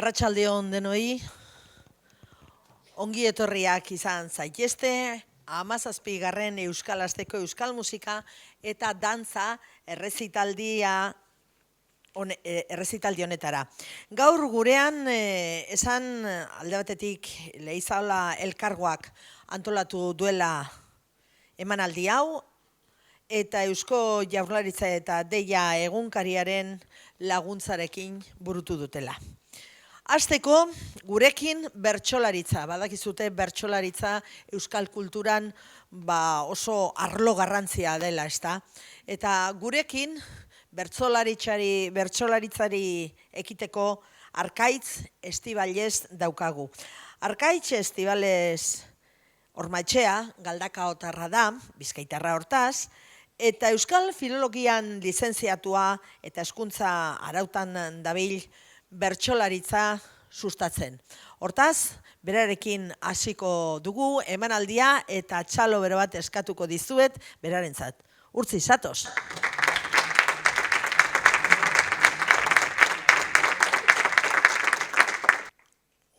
Arratsaldeon denoi, ongi etorriak izan zaitezte, 17. Euskal Asteko Euskal Musika eta Dantza errezitaldi honetara. Gaur gurean esan alde batetik Leizaola elkargoak antolatu duela emanaldi hau, eta Eusko Jaurlaritza eta Deia egunkariaren laguntzarekin burutu dutela. Hasteko, gurekin bertsolaritza, badakizute bertsolaritza euskal kulturan oso arlo garrantzia dela, ezta? Eta gurekin bertsolaritzari ekiteko Arkaitz Estibalez daukagu. Arkaitz Estibalez Ormaetxea, galdakaotarra da, bizkaitarra hortaz, eta euskal filologian lizentziatua eta hezkuntza arautan dabil bertsolaritza sustatzen. Hortaz, berarekin hasiko dugu emanaldia eta txalo bero bat eskatuko dizuet berarentzat. Urtzi, zatoz!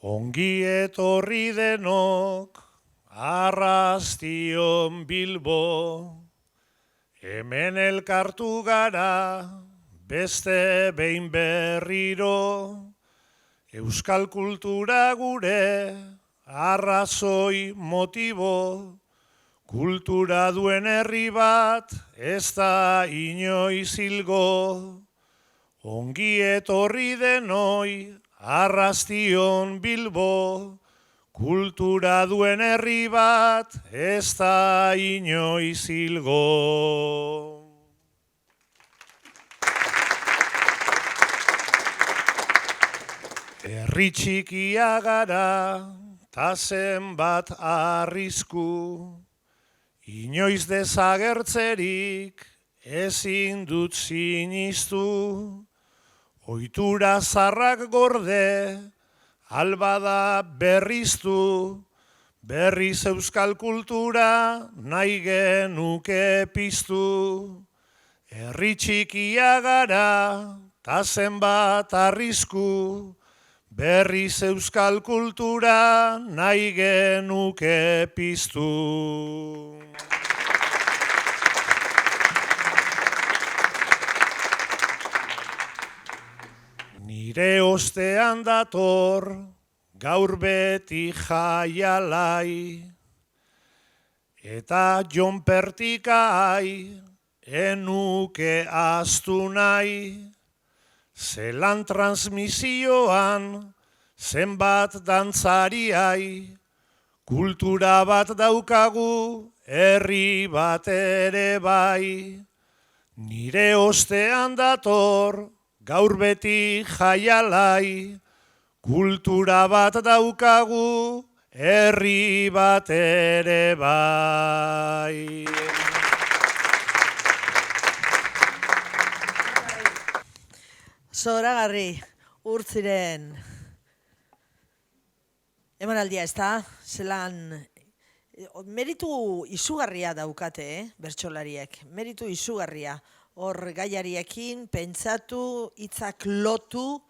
Ongi etorri denok, Arrastion Bilbo, hemen elkartu gara, beste behin berriro, euskal kultura gure, arrazoi motibo, kultura duen herri bat, ez da inoiz hilgo. Ongi etorri denoi, Arrastion Bilbo, kultura duen herri bat, ez da inoiz hilgo. Herri txikia gara, ta zenbat arrisku, inoiz desagertzerik ezin dut sinistu, ohitura zarrak gorde, albada berriztu, berriz euskal kultura nahi genuke piztu. Herri txikia gara, ta zenbat arrisku, berriz euskal kultura nahi genuke piztu. Nire ostean dator, gaur beti jaialai, eta jonpertikai, enuke astu nahi, zelan transmisioan, zenbat dantzariai, kultura bat daukagu, herri bat ere bai. Nire ostean dator, gaur beti jaialai, kultura bat daukagu, herri bat ere bai. Zoragarri, Urtziren emanaldia, ez da? Zelan, meritu izugarria daukate, bertsolariek, meritu izugarria. Hor gaiariekin pentsatu, hitzak lotu,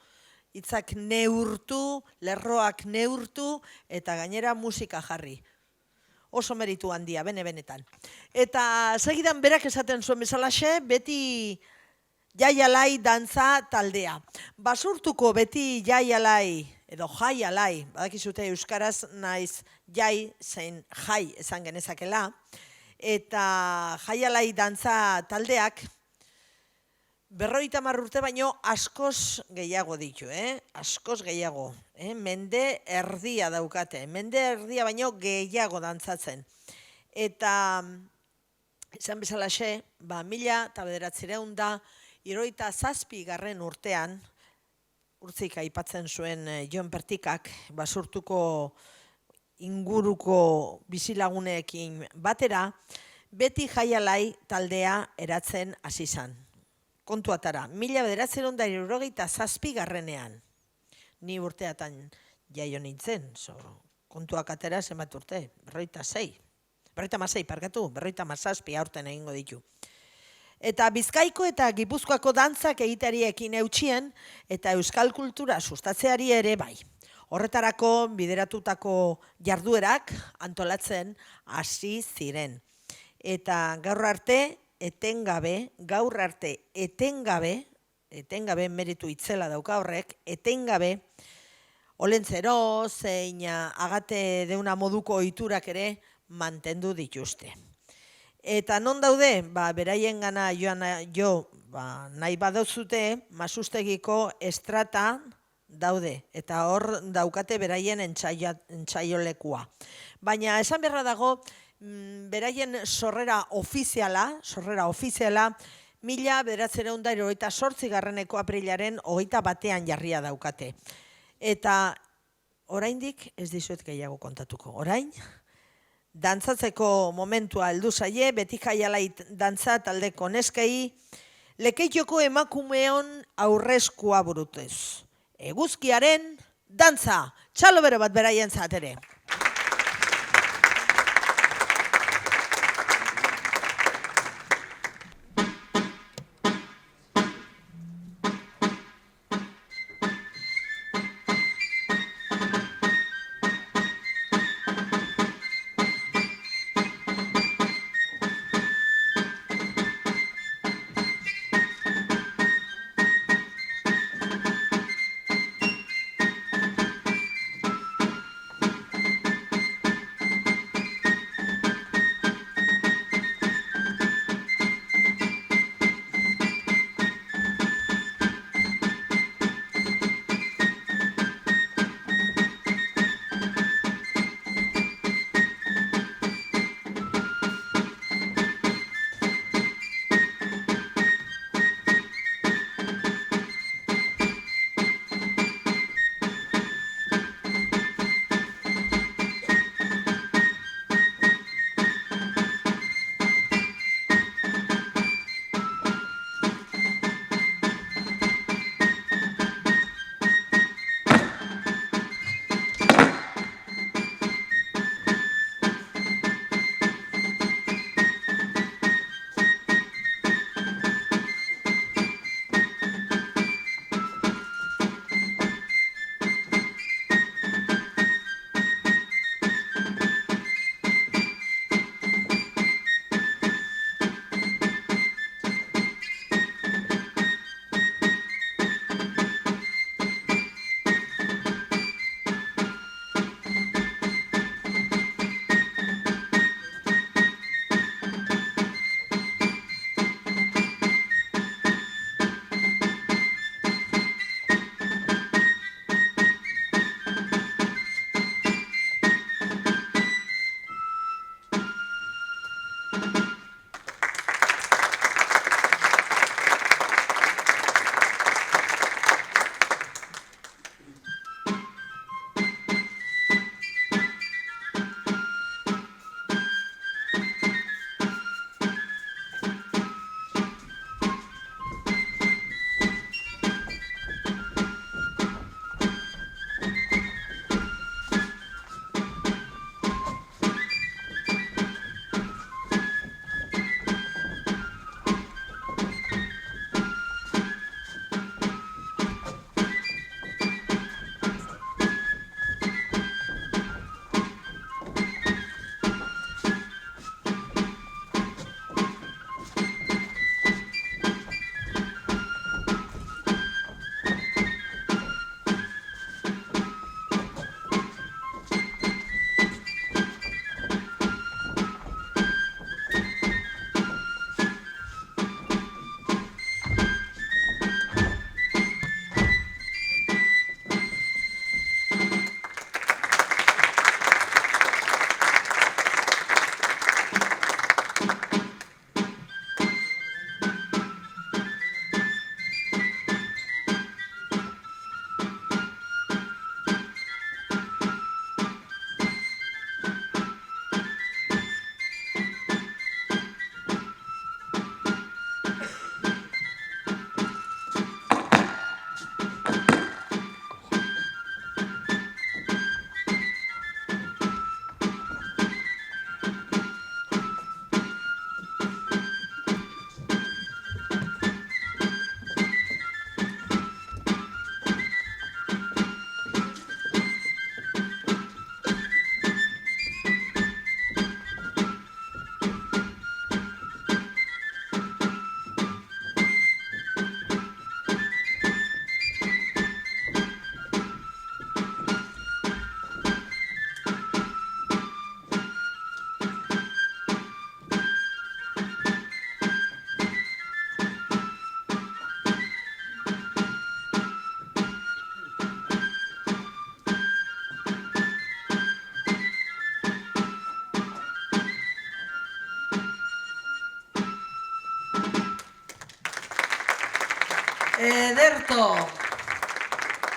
hitzak neurtu, lerroak neurtu, eta gainera musika jarri. Oso meritu handia, benetan. Eta segidan berak esaten zuen bezalaxe, beti jaialai dantza taldea. Basurtuko beti jaialai, edo jaialai, badakizute euskaraz naiz jai zein jai esan genezakela, eta jaialai dantza taldeak 50 urte baino askoz gehiago ditu, askoz gehiago. Mende erdia daukate, mende erdia baino gehiago dantzatzen. Eta, esan bezalaxe, 1997 urtean, Urtzik aipatzen zuen Jon Pertikak, Basurtuko inguruko bizilaguneekin batera, beti jaialai taldea eratzen hasi zan. Kontuatara, 1997 ni urteatan jaio nintzen, kontuak atera zenbat urte, 56, 57 aurten egingo ditu. Eta Bizkaiko eta Gipuzkoako dantzak egiteari ekin eutxien eta euskal kultura sustatzeari ere bai. Horretarako bideratutako jarduerak antolatzen hasi ziren. Eta gaur arte etengabe, meritu itzela dauka horrek, etengabe, olentzero, zein agate deuna moduko ohiturak ere mantendu dituzte. Eta non daude, beraien gana nahi badauzute, Masustegiko estrata daude, eta hor daukate beraien entsailolekua. Baina esan beharra dago, beraien sorrera ofiziala, 1998ko aprilaren 21 jarria daukate. Eta oraindik ez dizuet gehiago kontatuko. Orain, dantzatzeko momentua heldu zaie, beti jaialai dantza taldeko neskei, Lekeitioko emakumeon aurreskua burutez. Eguzkiaren dantza, txalo bero bat beraien zatere.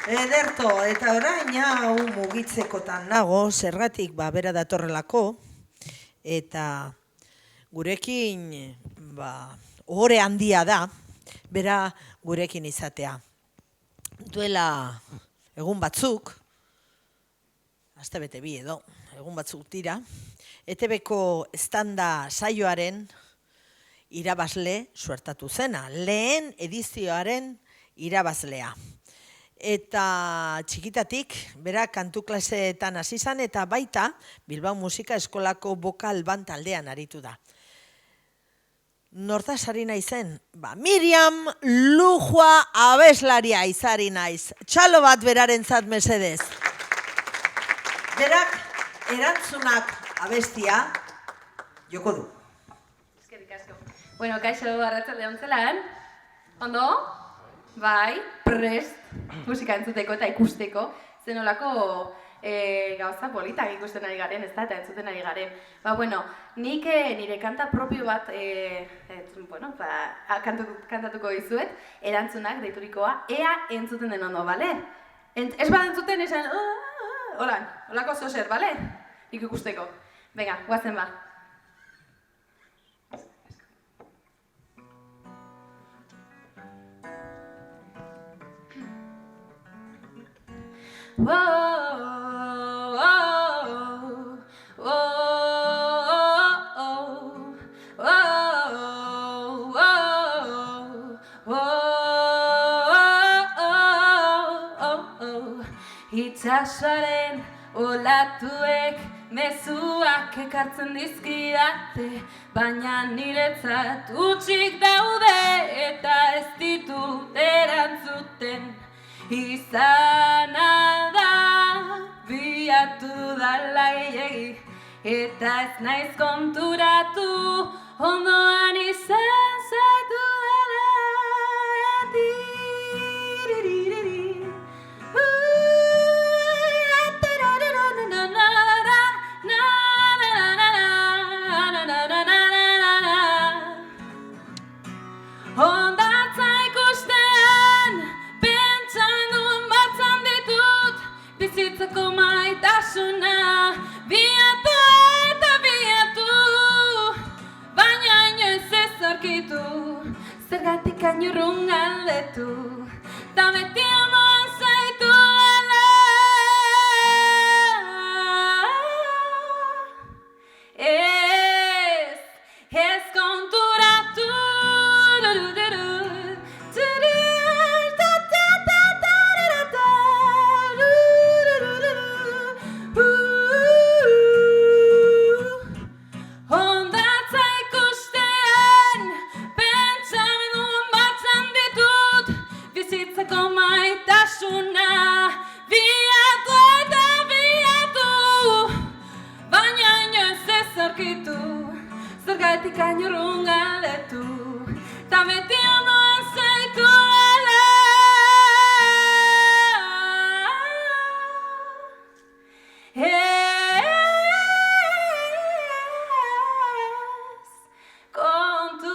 Ederto, eta orain hau mugitzekotan nago, zergatik bera datorrelako, eta gurekin ohore handia da, bera gurekin izatea. Duela egun batzuk, astebete bi edo, egun batzuk dira, ETB-ko estanda saioaren irabazle suertatu zena, lehen edizioaren irabazlea. Eta txikitatik, bera kantu klaseetan hasi izan eta baita Bilbao Musika Eskolako bokal band taldean aritu da. Nortaz ari naizen? Miriam Lujua abeslaria izari naiz. Txalo bat berarentzat mesedez. Berak erantzunak abestia joko du. Eskerrik asko. Bueno, kaixo arratsalde on zelan? Ondo? Bai, prest musika entzuteko eta ikusteko, zenolako gauza politak ikusten ari garen, ez da, eta entzuten ari garen. Nik nire kanta propio bat kantatuko dizuet, erantzunak deiturikoa, ea entzuten den ondo, bale? Ez bada entzuten esan, holako zozer, bale? Nik ikusteko. Venga, guazen ba. Itxasoaren olatuek mezuak ekartzen dizkidate, baina niretzat utxik daude eta ez ditut erantzuten. Izana da, biatu dala gehiegi, eta ez naiz konturatu, ondoan izan zaitu dela. Hondartza ikustean, pentsamenduen batzan ditut, bizitzako maitasuna, biatu eta biatu, baina inoiz ez aurkitu, zergatik hain urrun galdetu, ta beti ondoan zaitu dela. Ez konturatu. Hondartza ikustean, pentsamenduen batzan ditut, bizitzako maitasuna, biatu eta biatu, baina inoiz ez aurkitu, zergatik hain urrun galdetu, ta beti ondoan zaitu dela. Konturatu.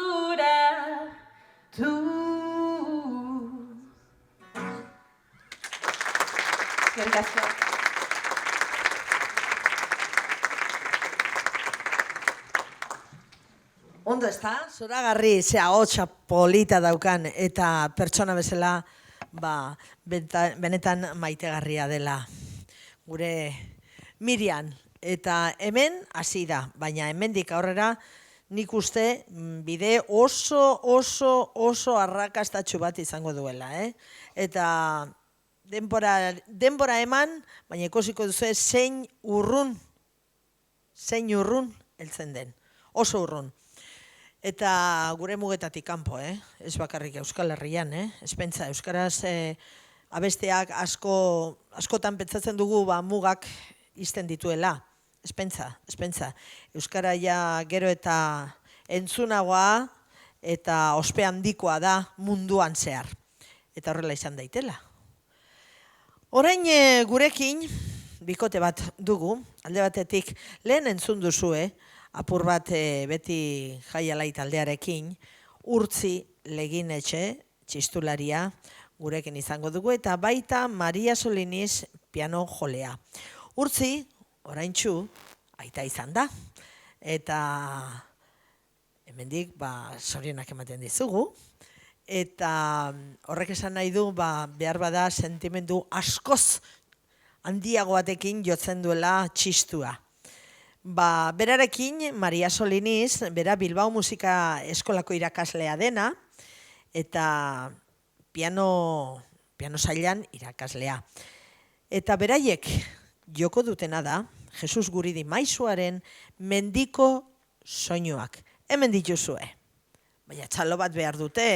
Eskerrik asko. Ondo ez da? Zoragarri, zea hotxa polita daukan eta pertsona bezala benetan maitegarria dela gure Miriam. Eta hemen hasi da, baina hemendik aurrera nik uste bide oso arrakastatxu bat izango duela. Eta denbora eman, baina ikusiko duzu zein urrun heltzen den, oso urrun. Eta gure mugetatik kanpo, ez bakarrik Euskal Herrian, ez pentsa, euskaraz abesteak askotan pentsatzen dugu mugak izten dituela, ez pentsa. Euskara ja gero eta entzunagoa eta ospe handikoa da munduan zehar, eta horrela izan daitela. Orain gurekin bikote bat dugu, alde batetik lehen entzun duzue, apur bat beti Jai Alai taldearekin, Urtzi Leginetxe, txistularia, gurekin izango dugu, eta baita Maria Soliniz piano jolea. Urtzi, oraintxu, aita izan da, eta hemendik zorionak ematen dizugu, eta horrek esan nahi du behar bada sentimendu askoz handiago batekin jotzen duela txistua. Berarekin, Maria Soliniz, bera Bilbao Musika Eskolako irakaslea dena, eta piano zailan irakaslea. Eta beraiek joko dutena da, Jesus Guridi Maizuaren Mendiko Soinuak. Hemen dituzue. Baina txalo bat behar dute,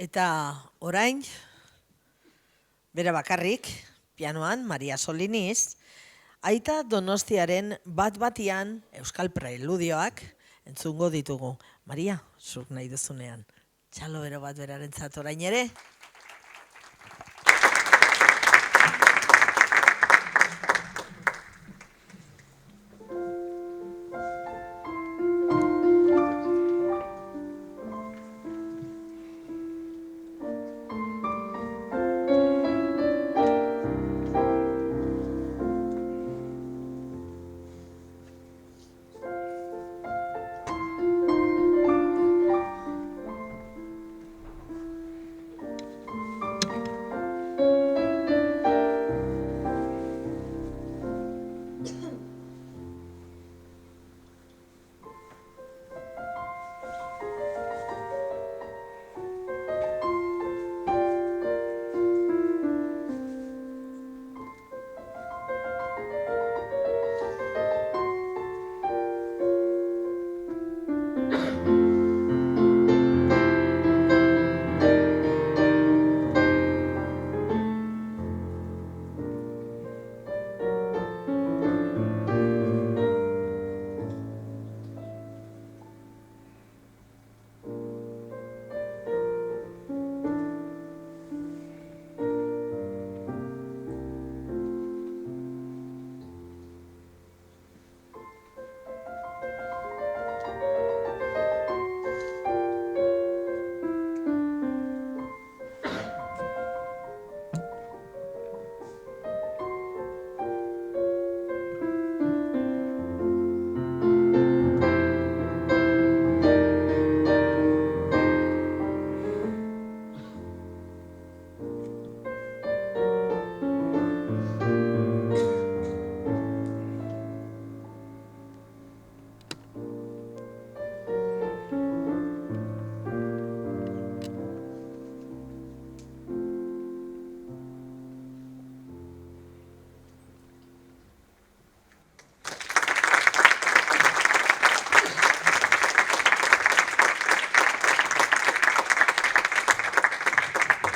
Eta orain, bera bakarrik, pianoan, Maria Soliniz, aita Donostiaren bat-batian Euskal Preludioak entzungo ditugu. Maria, zuk nahi duzunean, txalo bero bat berarentzat orain ere.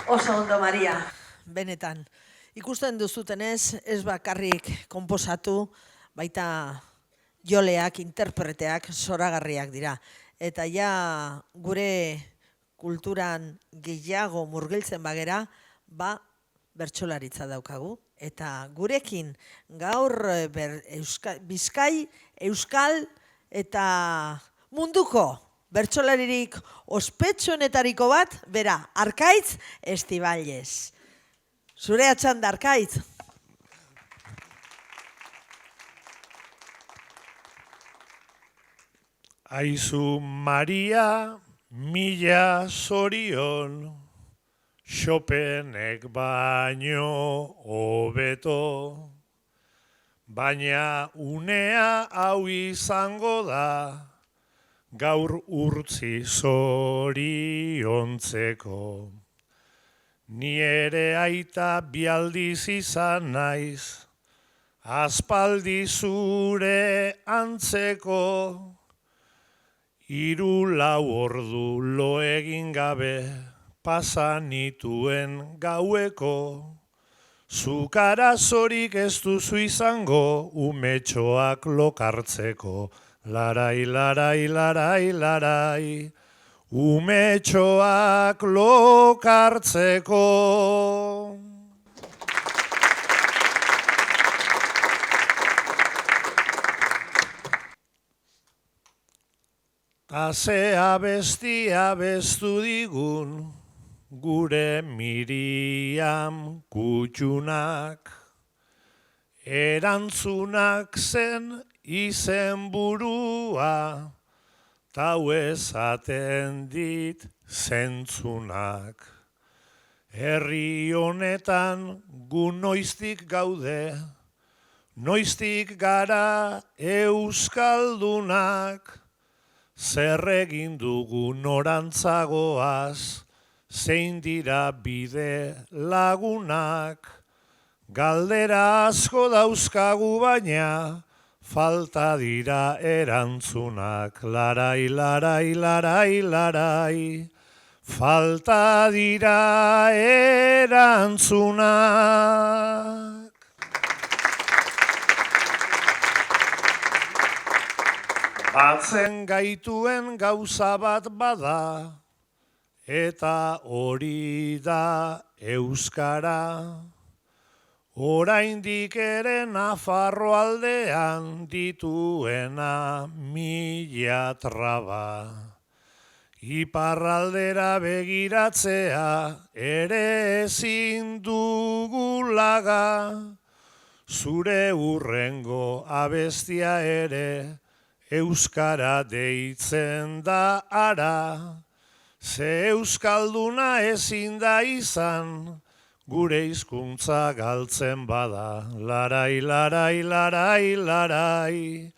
Oso ondo, Maria. Benetan, ikusten duzutenez, ez bakarrik konposatu, baita joleak, interpreteak zoragarriak dira. Eta ja gure kulturan gehiago murgiltzen bagera, bertsolaritza daukagu. Eta gurekin gaur Bizkai, Euskal eta munduko bertsolaririk ospetsuenetariko bat, bera, Arkaitz Estibaliz. Zure atxanda, Arkaitz. Aizu Maria, mila zorion, Chopenek baino hobeto, baina unea hau izango da, gaur urtzi zoriontzeko. Ni ere aita bialdiz izan naiz, aspaldi zure antzeko, 3-4 ordu lo egin gabe, pasan nituen gaueko, zuk arazorik ez duzu izango, umetxoak lokartzeko. Larai, larai, larai, larai, umetxoak lokartzeko. Ze abestia abestu digun, gure Miriam Kutxunak, erantzunak zen izenburua, tau ezaten dit zentzunak. Herri honetan gu noiztik gaude, noiztik gara euskaldunak, zer egin dugu norantzagoaz, zein dira bide lagunak, galdera asko dauzkagu baina, falta dira erantzunak. Larai, larai, larai, larai, falta dira erantzunak. Batzen gaituen gauza bat bada, eta hori da euskara. Oraindik ere Nafarro aldean dituena mila traba. Iparraldera begiratzea ere ezin dugulaga. Zure hurrengo abestia ere euskara deitzen da ara. Ze euskalduna ezin da izan, gure hizkuntza galtzen bada. Larai, larai, larai, larai,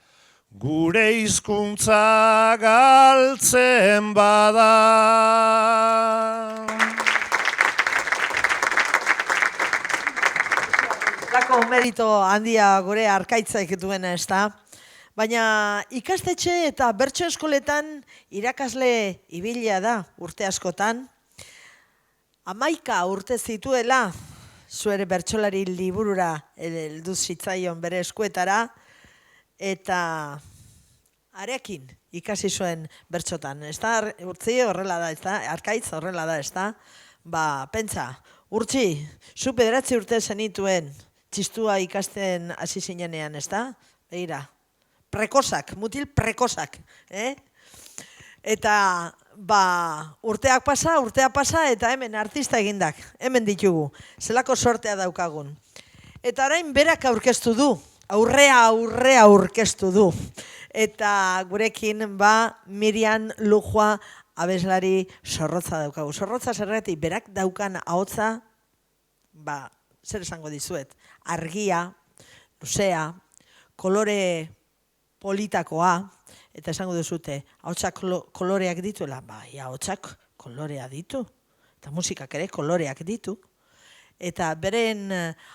gure hizkuntza galtzen bada. Lako merito handia gure Arkaitzaik duena, ez da? Baina ikastetxe eta bertso eskoletan irakasle ibilia da urte askotan. 11 urte zituela, zuere bertsolari liburura heldu zitzaion bere eskuetara, eta arekin ikasi zuen bertsotan. Ez da, Urtzi horrela da, ez da, Arkaitz horrela da, ez da? Pentsa, Urtzi, zu 9 urte zenituen txistua ikasten hasi zinenean, ez da? Begira, prekozak, mutil prekozak, Eta, urteak pasa, eta hemen artista egindak, hemen ditugu, zelako sortea daukagun. Eta orain berak aurkeztu du, aurrea aurkeztu du. Eta gurekin, Mirian Lujua abeslari zorrotza daukagu. Zorrotza zergatik, berak daukan ahotsa, zer esango dizuet, argia, luzea, kolore politakoa, eta esango duzute, ahotsak koloreak dituela, ahotsak kolorea ditu, eta musikak ere koloreak ditu, eta beren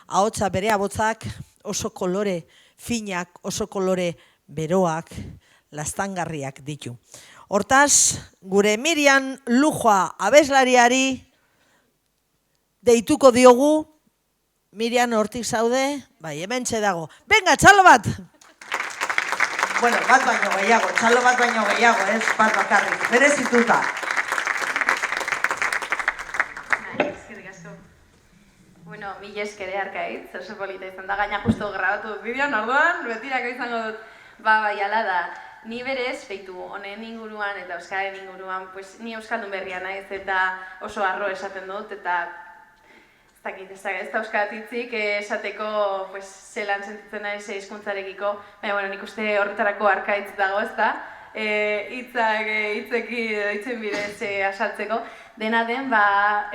ahotsa, bere abotzak oso kolore finak, oso kolore beroak, lastangarriak ditu. Hortaz, gure Mirian Lujua abeslariari deituko diogu. Mirian, hortik zaude? Hementxe dago. Venga, txalo bat! Bueno, bat baino gehiago, txalo bat baino gehiago, ez bat bakarrik, berezituta. Eskerrik asko. Bueno, mila eskere Arkaitz, oso polita izan da, gaina justo grabatu dut bideoan, orduan, betirako izango dut. Ala da, ni berez, feitu honen inguruan eta euskaren inguruan, ni euskaldun berria naiz eta oso arro esaten dut, eta ez da euskaratitzik esateko zelan sentitzen naiz hizkuntzarekiko, baina nik uste horretarako Arkaitz dago, ez da? Hitzen bidez asaltzeko. Dena den,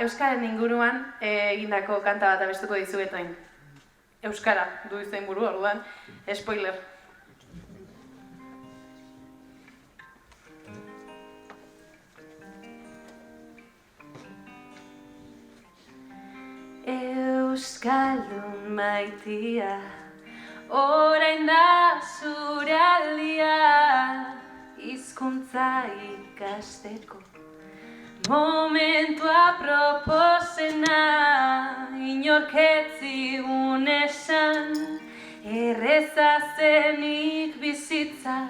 euskaren inguruan egindako kanta bat abestuko dizuetain. Euskara du izen buru, orduan, spoiler. Euskaldun maitia, orain da zure aldia, hizkuntza ikasteko. Momentua proposena, inork ez zigun esan, erreza zenik bizitza,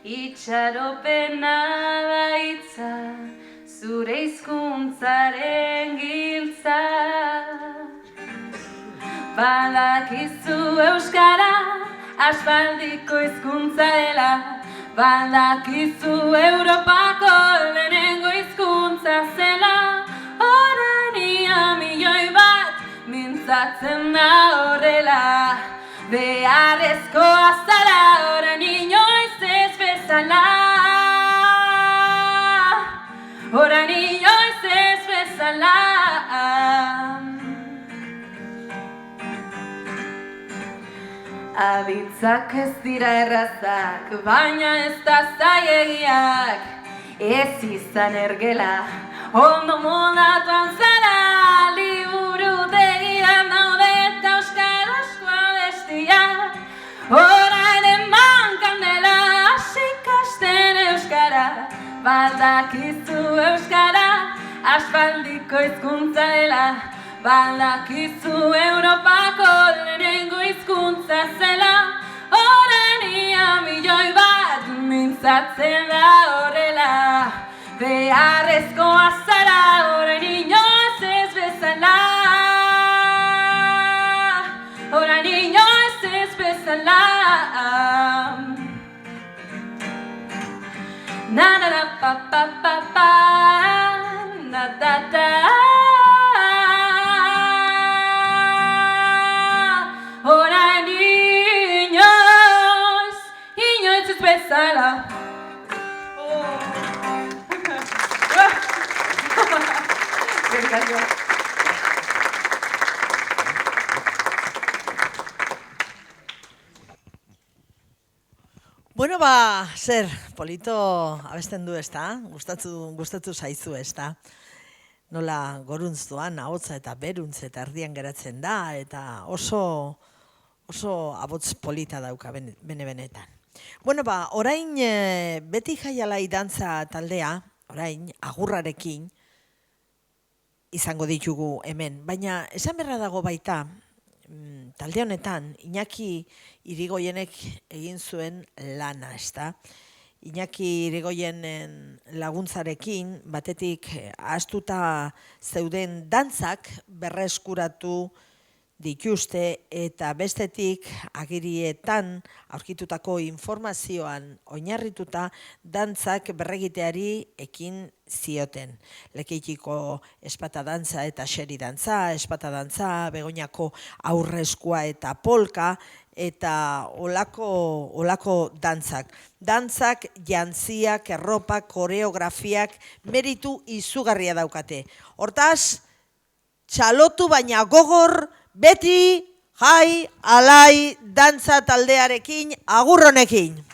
itxaropena da hitza, zure hizkuntzaren giltza. Badakizu euskara, aspaldiko hizkuntza dela, badakizu Europako lehenengo hizkuntza zela, orain ia milioi bat mintzatzen da horrela, beharrezkoa zara orain inoiz ez bezala, orain inoiz ez bezala. Aditzak ez dira errazak, baina ez da zailegiak, ez izan ergela, ondo modatuan zara, liburutegian daude eta euskarazko abestiak, orain eman kandela, hasi ikasten euskara, badakizu euskara, aspaldiko hizkuntza dela, badakizu Europako lehenengo hizkuntza zela, orain ia milioi bat mintzatzen da horrela, beharrezkoa zara orain inoiz ez bezala, orain inoiz ez bezala. Na na na pa pa pa pa, na da da. Orain inoiz ez bezala. Bueno, zer, polito abesten du, ezta? Gustatu zaizu, ezta? Nola goruntz doan, ahotsa eta beruntz eta erdian geratzen da, eta oso abotz polita dauka bene-benetan. Bueno, orain beti jaialai dantza taldea, orain agurrarekin izango ditugu hemen, baina esan berra dago baita, talde honetan, Iñaki Irigoyenek egin zuen lana, ezta? Iñaki Irigoyenen laguntzarekin, batetik ahaztuta zeuden dantzak berreskuratu dituzte eta bestetik agirietan aurkitutako informazioan oinarrituta dantzak berregiteari ekin zioten. Lekeitiko espata dantza eta xeri dantza, espata dantza, Begoñako aurreskua eta polka, eta olako dantzak. Dantzak, jantziak, erropak, koreografiak, meritu izugarria daukate. Hortaz, txalotu baina gogor, beti jai alai dantza taldearekin agurronekin.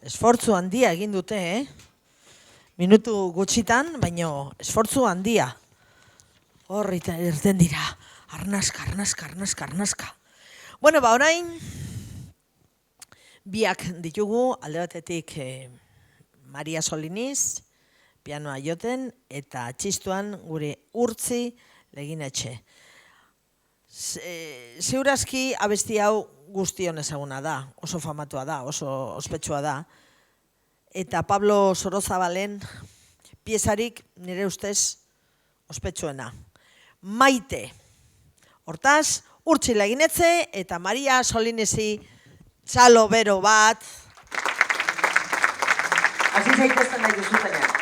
Esfortzu handia egin dute, Minutu gutxitan, baino esfortzu handia. Hor irten dira, arnaska. Bueno, orain, biak ditugu, alde batetik Maria Soliniz, pianoa joten, eta txistuan gure Urtzi Leginetxe. Zeurazki abesti hau guztion ezaguna da, oso famatua da, oso ospetsua da. Eta Pablo Sorozabalen piezarik nire ustez ospetsuena. Maite. Hortaz, Urtsila Eginetxe eta Maria Solinesi txalo bero bat. Hasi zaitezten nahi duzutenean.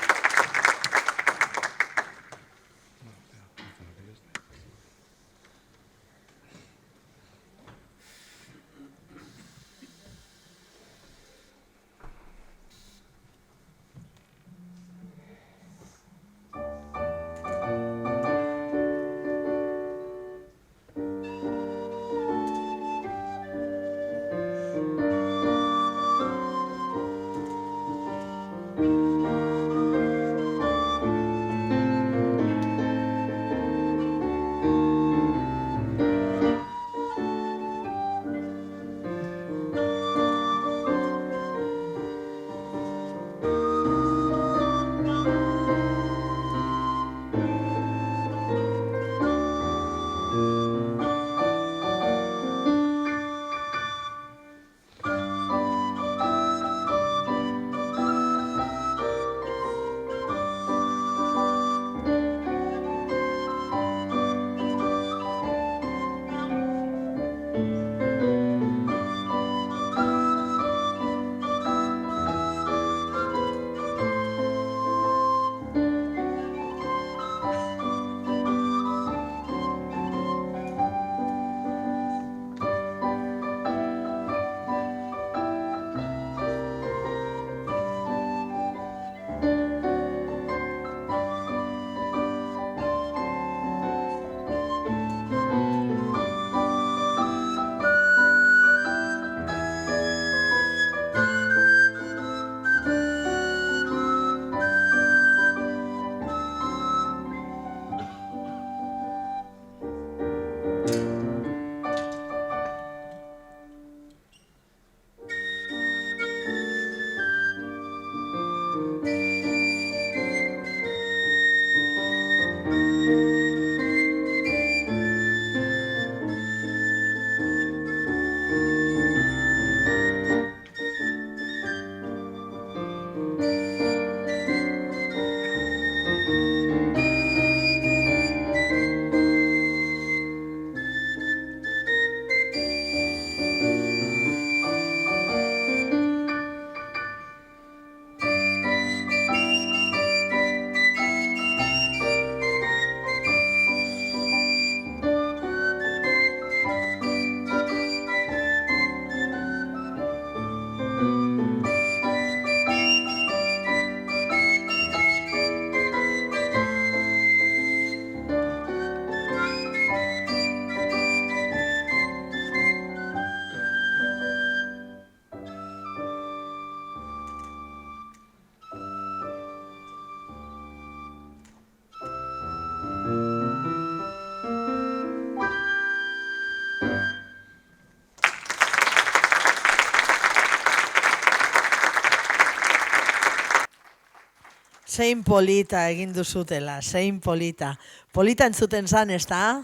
Zein polita egin duzutela, zein polita. Polita entzuten zan, ez da?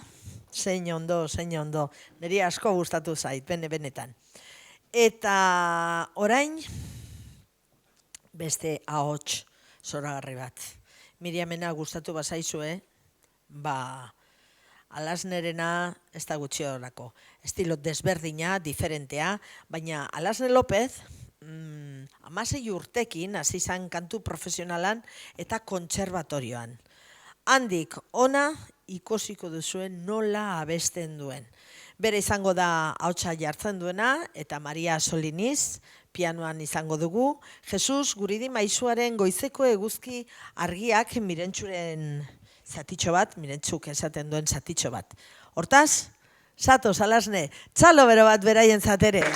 Zein ondo, zein ondo. Niri asko gustatu zait, benetan. Eta orain, beste ahots zoragarri bat. Miriamena gustatu bazaizue, Alasnerena ez da gutxi horako. Estilo desberdina, diferentea, baina Alasne López 16 urtekin hasi izan kantu profesionalan eta kontserbatorioan. Handik ona ikusiko duzuen nola abesten duen. Bere izango da ahotsa jartzen duena eta Maria Soliniz pianoan izango dugu. Jesus Guridi Maizuaren Goizeko Eguzki Argiak Mirentxuren zatitxo bat, Mirentzuk esaten duen zatitxo bat. Hortaz, zatoz Alasne, txalo bero bat beraien zatere.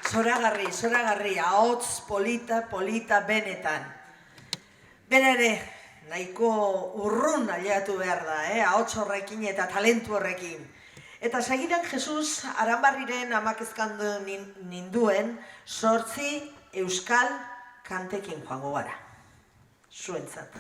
Zoragarri, ahots polita benetan. Bera ere, nahiko urrun aliatu behar da, ahots horrekin eta talentu horrekin. Eta segidan Jesus Aranbarriren amakezkandu ninduen 8 euskal kantekin joango gara. Zuentzat.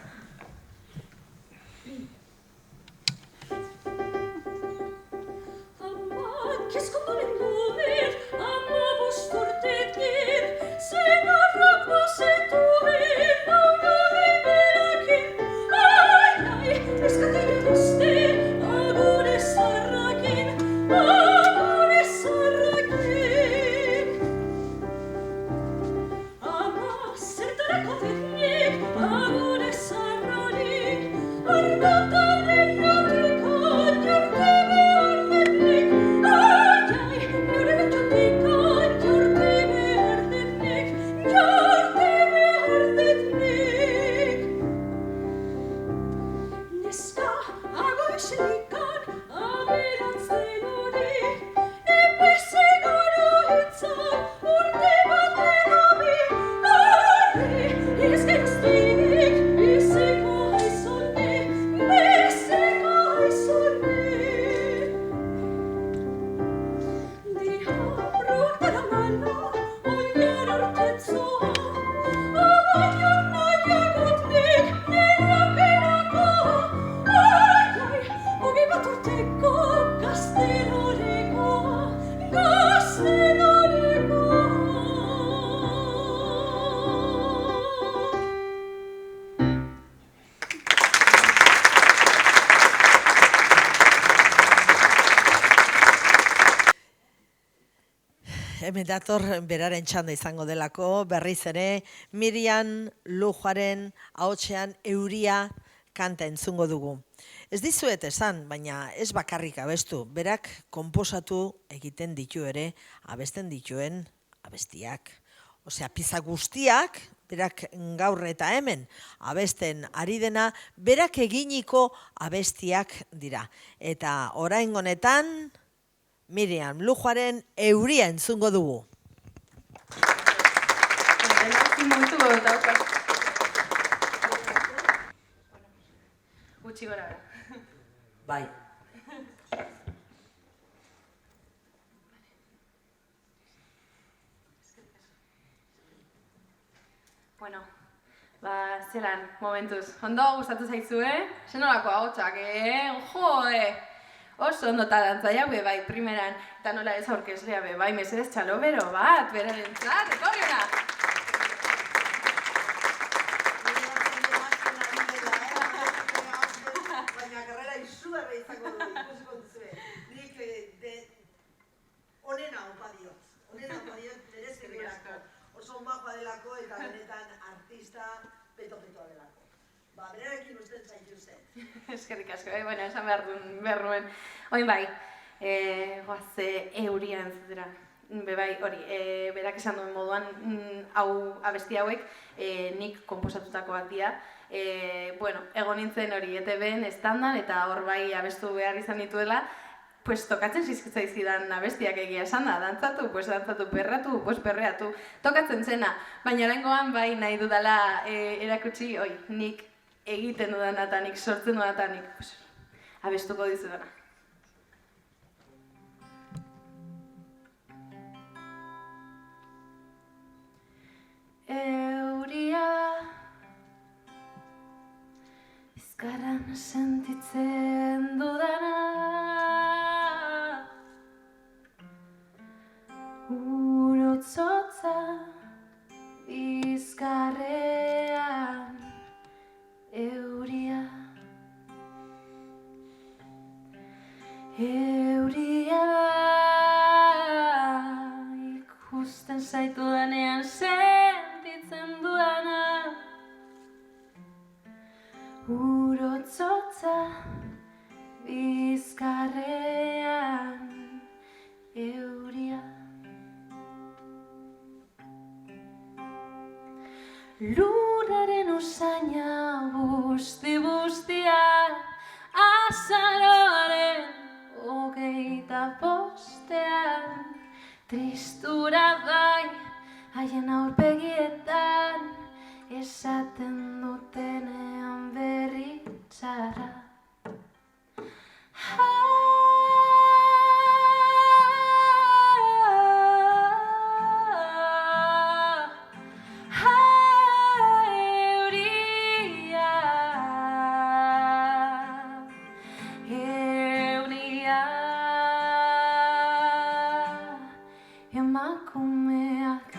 Hemen dator beraren txanda izango delako, berriz ere Miriam Lujoaren ahotsean euria kanta entzungo dugu. Ez dizuet esan, baina ez bakarrik abestu, berak konposatu egiten ditu ere abesten dituen abestiak. Osea, pieza guztiak, berak gaur eta hemen abesten ari dena, berak eginiko abestiak dira. Eta orain honetan Miriam Lujoaren euria entzungo dugu. Gutxi gora. Bai. Bueno, zelan, momentuz. Ondo gustatu zaizue? Zenolako ahotsak, jode! Oso ondo talantza jau bai, primeran, eta nola ez aurkezlea bai, mesedez txalo bero bat, berarentzat, etorriona! Baina karrera izugarra izango du, ikusiko duzue. Nik onena opa diot, berezkerako. Oso majoa delako eta benetan artista peto-petoa delako. Berarekin usten zaitu zen. Eskerrik asko, bueno, esan behar nuen. Oin bai, goaz euria entzutera. Bai, hori, berak esan duen moduan, abesti hauek nik konposatutakoak dira. Bueno, egon nintzen hori ETB-en estandan eta hor bai abestu behar izan dituela, pues tokatzen zizkitzaizkidan abestiak egia esan da, dantzatu, pues dantzatu, perratu, pues perreatu, tokatzen zena. Baina oraingoan bai nahi dudala erakutsi, nik egiten dudan eta nik sortzen dudan eta nik abestuko dizudana. Euria bizkarran sentitzen dudana, urotzotza bizkarrean euria. Euria ikusten zaitu danean sentitzen dudana, urotzotza bizkarrean euria. Lurraren usaina busti-bustia, azaroaren 25, tristura bai haien aurpegietan, esaten dutenean berritzara. Emakumeak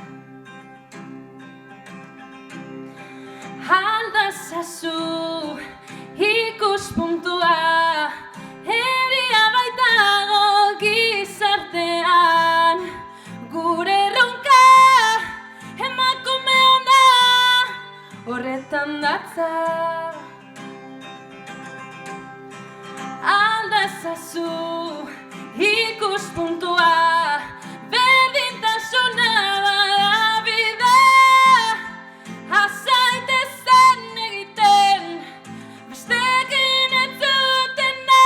aldazazu ikuspuntua, eria baitago gizartean, gure erronka emakumeona horretan datza. Aldazazu ikuspuntua, berdintasuna bada bidea, azaitezen egiten, bestekin ez dutena.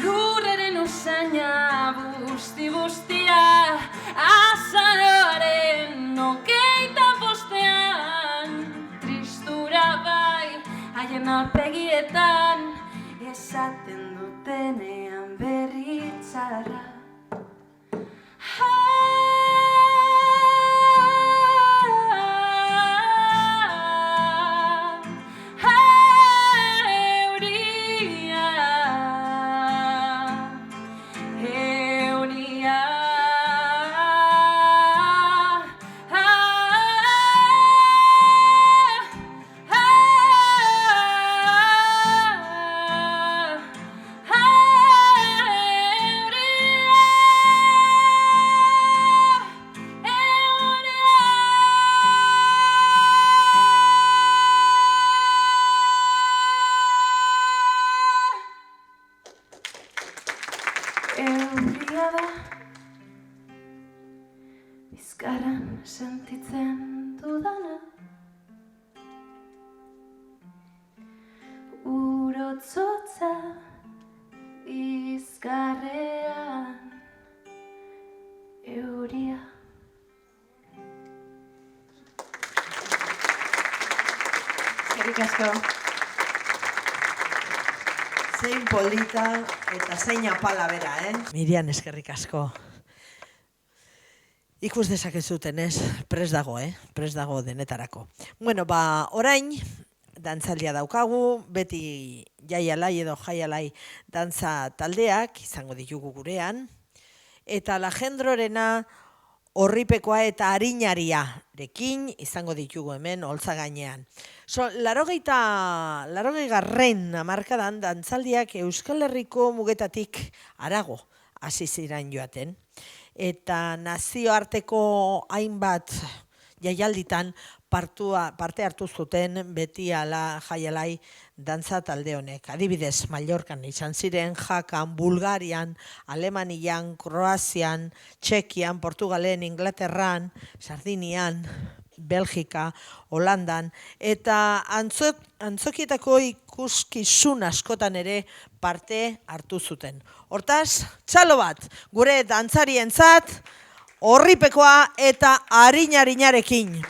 Lurraren usaina busti-bustia, azaroaren hogeita bostean, tristura bai haien aurpegietan, esaten dutenean berritzara. Euria da, bizkarran sentitzen dudana, urotzotza bizkarrean, euria. Eskerrik asko. Zein polita eta zein apala bera, Mirian, eskerrik asko. Ikus dezakezuten ez, prest dago, prest dago denetarako. Bueno, orain, dantzaldia daukagu, beti jaialai edo jaialai dantza taldeak, izango ditugu gurean, eta Lajendrorena Orripekoa eta Arinariarekin izango ditugu hemen holtza gainean. 80garren hamarkadan dantzaldiak Euskal Herriko mugetatik harago hasi ziren joaten. Eta nazioarteko hainbat jaialditan parte hartu zuten beti ala jaialai dantza talde honek. Adibidez, Mallorcan izan ziren, Jakan, Bulgarian, Alemanian, Kroazian, Txekian, Portugalen, Inglaterran, Sardinian, Belgika, Holandan, eta antzokietako ikuskizun askotan ere parte hartu zuten. Hortaz, txalo bat, gure dantzarientzat, Orripekoa eta Arinariarekin.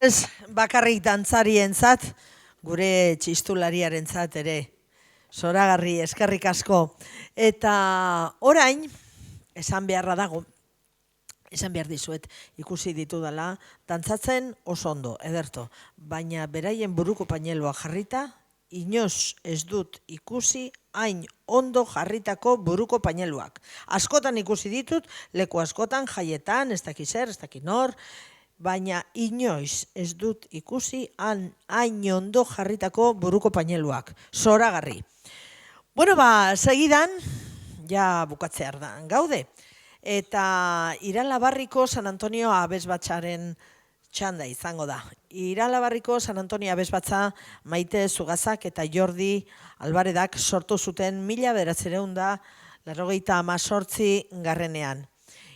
Ez bakarrik dantzarientzat, gure txistulariarentzat ere. Zoragarri, eskerrik asko. Eta orain, esan beharra dago, esan behar dizuet, ikusi ditudala, dantzatzen oso ondo, ederto. Baina beraien buruko pañeloa jarrita, inoz ez dut ikusi hain ondo jarritako buruko pañeluak. Askotan ikusi ditut, leku askotan, jaietan, ez dakit zer, ez dakit nor, baina inoiz ez dut ikusi hain ondo jarritako buruko pañeluak. Zoragarri. Bueno, segidan, ja bukatzear da gaude. Eta Iralabarriko San Antonio abesbatzaren txanda izango da. Iralabarriko San Antonio abesbatza Maite Zugazak eta Jordi Albaredak sortu zuten 1998 garrenean.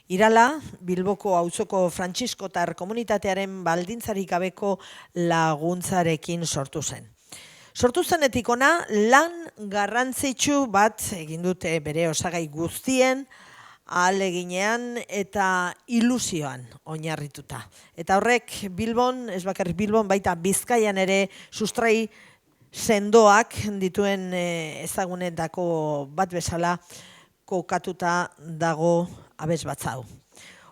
Irala, Bilboko auzoko frantziskotar komunitatearen baldintzarik gabeko laguntzarekin sortu zen. Sortu zenetik ona, lan garrantzitsu bat egin dute bere osagai guztien, ahaleginean eta ilusioan oinarrituta. Eta horrek Bilbon, ez bakarrik Bilbon, baita Bizkaian ere sustrai sendoak dituen ezagunetako bat bezala kokatuta dago abesbatza hau.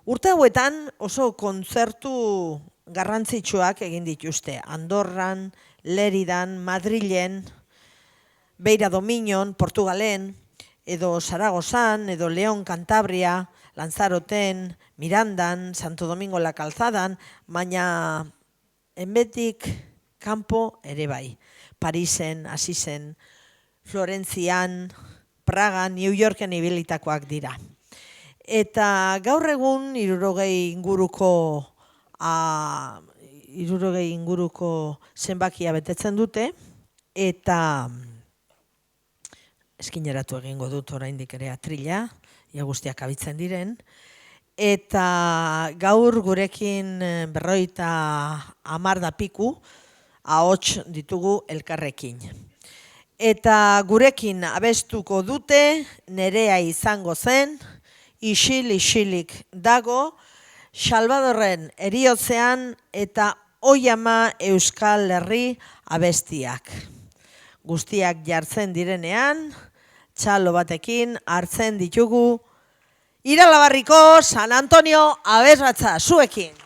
Urte hauetan oso kontzertu garrantzitsuak egin dituzte. Andorran, Leridan, Madrilen, Beira Dominon, Portugalen, edo Zaragozan, edo León Cantabria, Lanzaroten, Mirandan, Santo Domingo la Calzadan, baina enbetik kanpo ere bai. Parisen, Asisen, Florentzian, Pragan, New Yorken ibilitakoak dira. Eta gaur egun 60 inguruko zenbakia betetzen dute, eta eskineratu egingo dut oraindik ere atrila, ia guztiak abitzen diren, eta gaur gurekin 50 piku ahots ditugu elkarrekin. Eta gurekin abestuko dute, Nerea izango zen, isilik dago, Salvadorren eriotzean eta Oiama Euskal Herri abestiak. Guztiak jartzen direnean, txalo batekin hartzen ditugu Iralabarriko San Antonio abesbatza zuekin.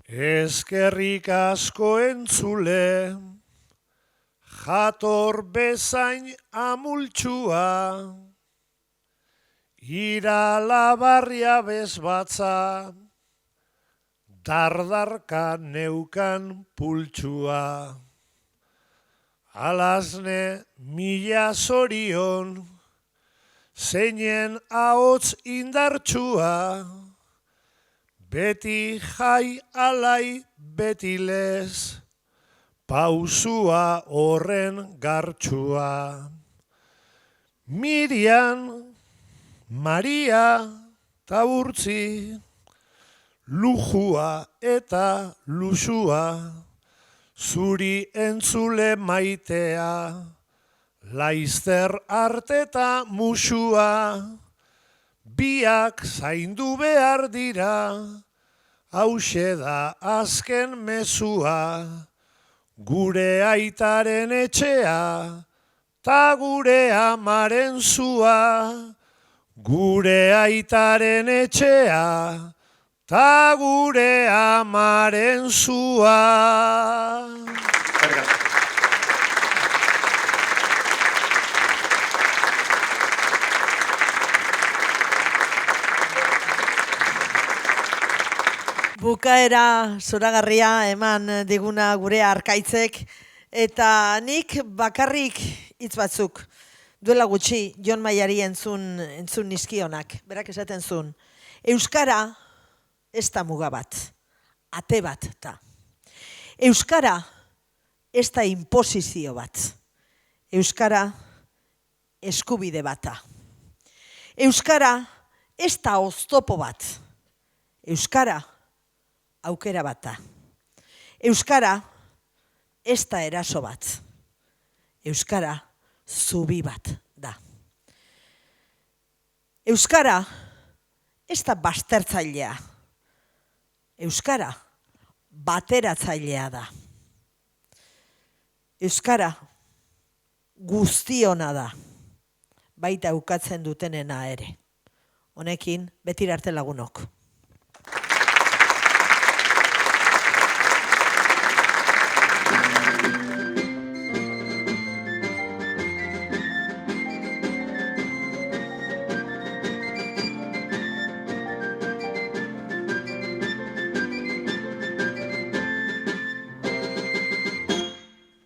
Eskerrik asko entzule, jator bezain amultsua, iralabarria bezbatza, dardarka neukan pultsua. Alazne mila zorion, zeinen ahots indartsua, beti jai alai beti lez, pausua horren gartsua. Mirian, Maria, taburtzi, lujua eta lusua, zuri entzule maitea, laizter arteta musua, biak zaindu behar dira, hauxe da azken mezua, gure aitaren etxea, ta gure amaren zua, gure aitaren etxea, ta gure amaren zua. Bukaera zoragarria eman diguna gure Arkaitzek, eta nik bakarrik hitz batzuk duela gutxi Jon Maiari entzun nizkionak, berak esaten zuen. Euskara ez da muga bat, ate bat da. Euskara ez da inposizio bat. Euskara eskubide bata. Euskara ez da oztopo bat. Euskara aukera bata. Euskara ez da eraso bat. Euskara zubi bat da. Euskara ez da baztertzailea. Euskara bateratzailea da. Euskara guztiona da. Baita ukatzen dutenena ere. Honekin, betira arte lagunok.